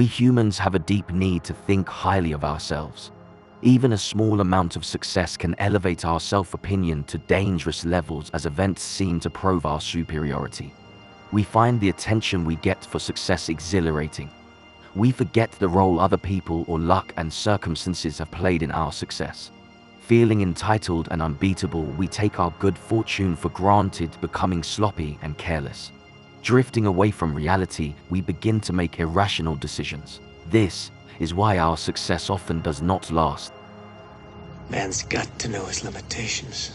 We humans have a deep need to think highly of ourselves. Even a small amount of success can elevate our self-opinion to dangerous levels as events seem to prove our superiority. We find the attention we get for success exhilarating. We forget the role other people or luck and circumstances have played in our success. Feeling entitled and unbeatable, we take our good fortune for granted, becoming sloppy and careless. Drifting away from reality, we begin to make irrational decisions. This is why our success often does not last. Man's got to know his limitations.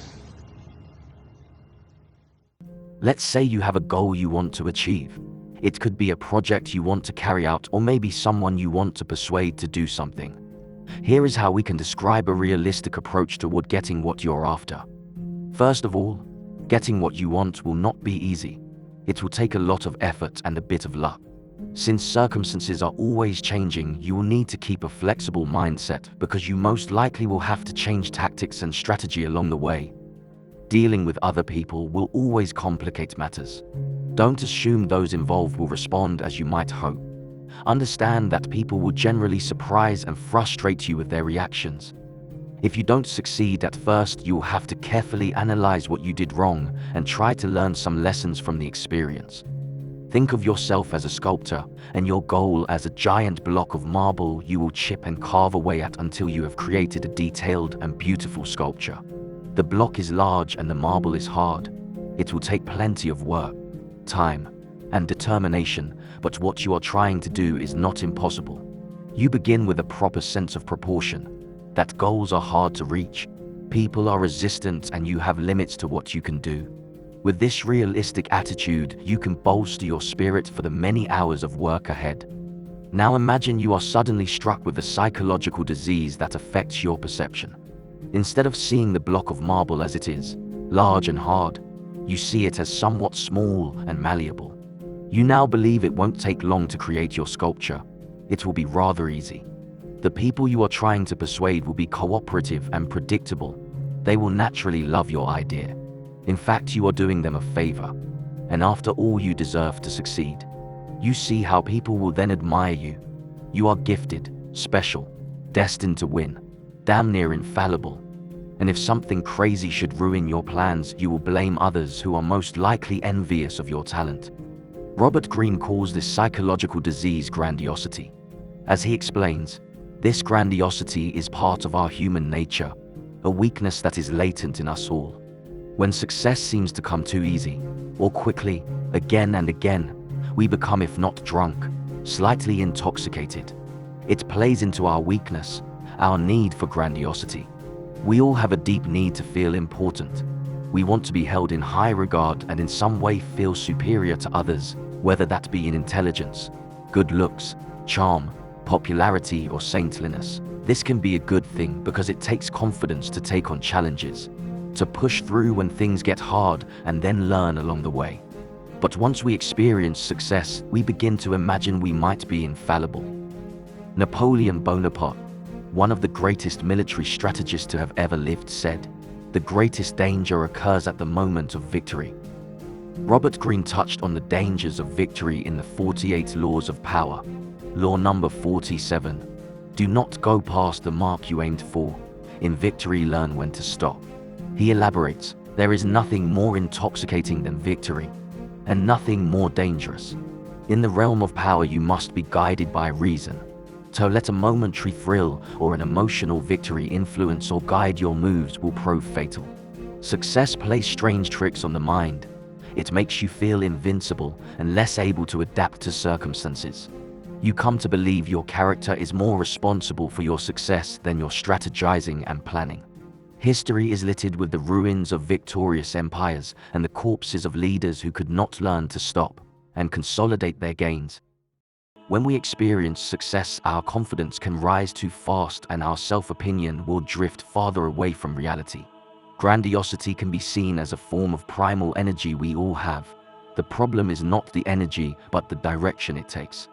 Let's say you have a goal you want to achieve. It could be a project you want to carry out, or maybe someone you want to persuade to do something. Here is how we can describe a realistic approach toward getting what you're after. First of all, getting what you want will not be easy. It will take a lot of effort and a bit of luck. Since circumstances are always changing, you will need to keep a flexible mindset because you most likely will have to change tactics and strategy along the way. Dealing with other people will always complicate matters. Don't assume those involved will respond as you might hope. Understand that people will generally surprise and frustrate you with their reactions. If you don't succeed at first, you'll have to carefully analyze what you did wrong and try to learn some lessons from the experience. Think of yourself as a sculptor and your goal as a giant block of marble you will chip and carve away at until you have created a detailed and beautiful sculpture. The block is large and the marble is hard. It will take plenty of work, time, and determination, but what you are trying to do is not impossible. You begin with a proper sense of proportion, that goals are hard to reach, people are resistant, and you have limits to what you can do. With this realistic attitude, you can bolster your spirit for the many hours of work ahead. Now imagine you are suddenly struck with a psychological disease that affects your perception. Instead of seeing the block of marble as it is, large and hard, you see it as somewhat small and malleable. You now believe it won't take long to create your sculpture. It will be rather easy. The people you are trying to persuade will be cooperative and predictable. They will naturally love your idea. In fact, you are doing them a favor. And after all, you deserve to succeed. You see how people will then admire you. You are gifted, special, destined to win, damn near infallible. And if something crazy should ruin your plans, you will blame others who are most likely envious of your talent. Robert Greene calls this psychological disease grandiosity. As he explains, this grandiosity is part of our human nature, a weakness that is latent in us all. When success seems to come too easy, or quickly, again and again, we become, if not drunk, slightly intoxicated. It plays into our weakness, our need for grandiosity. We all have a deep need to feel important. We want to be held in high regard and in some way feel superior to others, whether that be in intelligence, good looks, charm, popularity, or saintliness. This can be a good thing because it takes confidence to take on challenges, to push through when things get hard and then learn along the way. But once we experience success, we begin to imagine we might be infallible. Napoleon Bonaparte, one of the greatest military strategists to have ever lived, said, "The greatest danger occurs at the moment of victory." Robert Greene touched on the dangers of victory in the 48 Laws of Power. Law number 47. Do not go past the mark you aimed for. In victory, learn when to stop. He elaborates, there is nothing more intoxicating than victory, and nothing more dangerous. In the realm of power, you must be guided by reason. To let a momentary thrill or an emotional victory influence or guide your moves will prove fatal. Success plays strange tricks on the mind. It makes you feel invincible and less able to adapt to circumstances. You come to believe your character is more responsible for your success than your strategizing and planning. History is littered with the ruins of victorious empires and the corpses of leaders who could not learn to stop and consolidate their gains. When we experience success, our confidence can rise too fast and our self-opinion will drift farther away from reality. Grandiosity can be seen as a form of primal energy we all have. The problem is not the energy, but the direction it takes.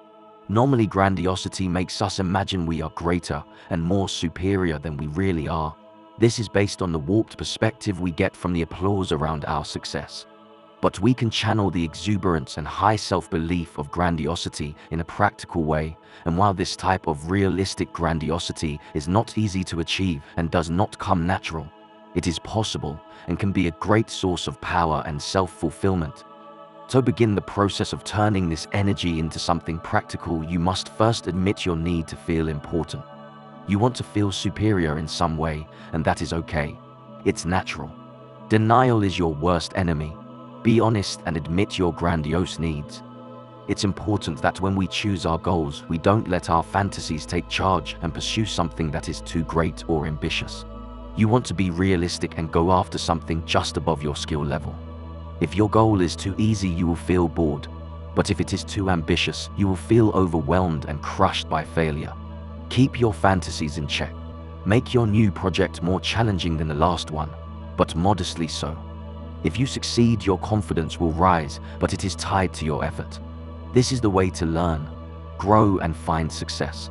Normally, grandiosity makes us imagine we are greater and more superior than we really are. This is based on the warped perspective we get from the applause around our success. But we can channel the exuberance and high self-belief of grandiosity in a practical way, and while this type of realistic grandiosity is not easy to achieve and does not come natural, it is possible and can be a great source of power and self-fulfillment. To begin the process of turning this energy into something practical, you must first admit your need to feel important. You want to feel superior in some way, and that is okay. It's natural. Denial is your worst enemy. Be honest and admit your grandiose needs. It's important that when we choose our goals, we don't let our fantasies take charge and pursue something that is too great or ambitious. You want to be realistic and go after something just above your skill level. If your goal is too easy, you will feel bored. But if it is too ambitious, you will feel overwhelmed and crushed by failure. Keep your fantasies in check. Make your new project more challenging than the last one, but modestly so. If you succeed, your confidence will rise, but it is tied to your effort. This is the way to learn, grow, and find success.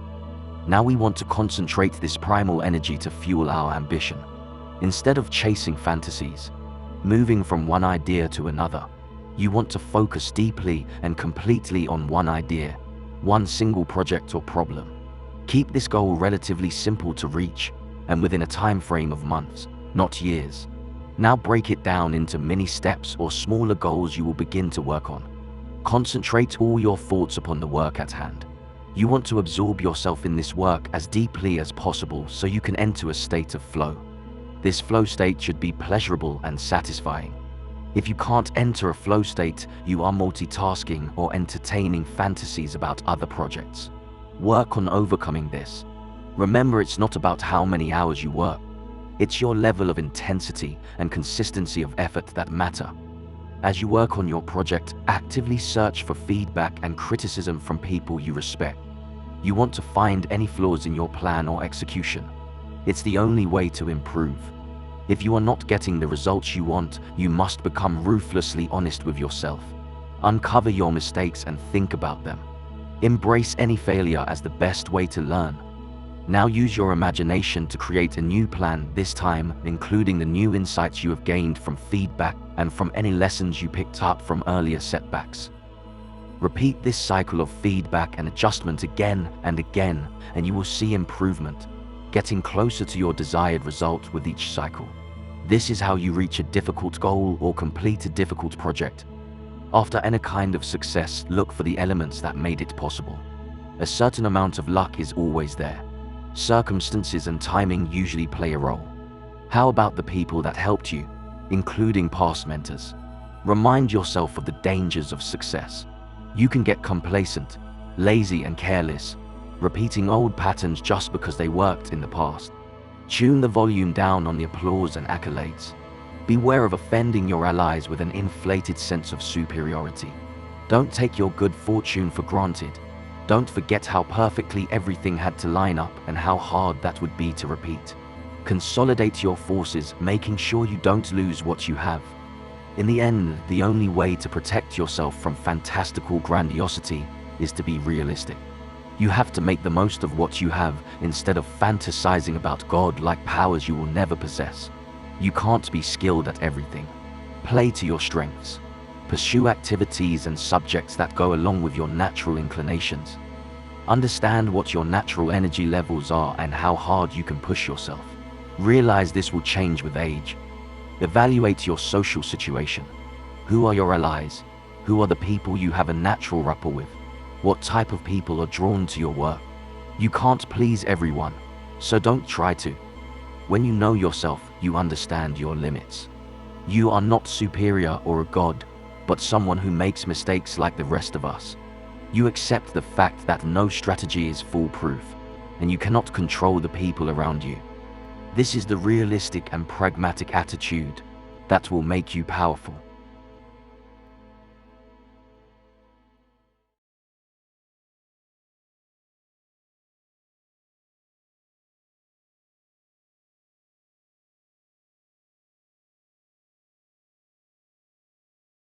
Now we want to concentrate this primal energy to fuel our ambition. Instead of chasing fantasies, moving from one idea to another, you want to focus deeply and completely on one idea, one single project or problem. Keep this goal relatively simple to reach and within a time frame of months, not years. Now break it down into mini steps or smaller goals you will begin to work on. Concentrate all your thoughts upon the work at hand. You want to absorb yourself in this work as deeply as possible so you can enter a state of flow. This flow state should be pleasurable and satisfying. If you can't enter a flow state, you are multitasking or entertaining fantasies about other projects. Work on overcoming this. Remember, it's not about how many hours you work. It's your level of intensity and consistency of effort that matter. As you work on your project, actively search for feedback and criticism from people you respect. You want to find any flaws in your plan or execution. It's the only way to improve. If you are not getting the results you want, you must become ruthlessly honest with yourself. Uncover your mistakes and think about them. Embrace any failure as the best way to learn. Now use your imagination to create a new plan, this time including the new insights you have gained from feedback and from any lessons you picked up from earlier setbacks. Repeat this cycle of feedback and adjustment again and again, and you will see improvement, getting closer to your desired result with each cycle. This is how you reach a difficult goal or complete a difficult project. After any kind of success, look for the elements that made it possible. A certain amount of luck is always there. Circumstances and timing usually play a role. How about the people that helped you, including past mentors? Remind yourself of the dangers of success. You can get complacent, lazy, and careless, repeating old patterns just because they worked in the past. Tune the volume down on the applause and accolades. Beware of offending your allies with an inflated sense of superiority. Don't take your good fortune for granted. Don't forget how perfectly everything had to line up and how hard that would be to repeat. Consolidate your forces, making sure you don't lose what you have. In the end, the only way to protect yourself from fantastical grandiosity is to be realistic. You have to make the most of what you have instead of fantasizing about God-like powers you will never possess. You can't be skilled at everything. Play to your strengths. Pursue activities and subjects that go along with your natural inclinations. Understand what your natural energy levels are and how hard you can push yourself. Realize this will change with age. Evaluate your social situation. Who are your allies? Who are the people you have a natural rapport with? What type of people are drawn to your work? You can't please everyone, so don't try to. When you know yourself, you understand your limits. You are not superior or a god, but someone who makes mistakes like the rest of us. You accept the fact that no strategy is foolproof, and you cannot control the people around you. This is the realistic and pragmatic attitude that will make you powerful.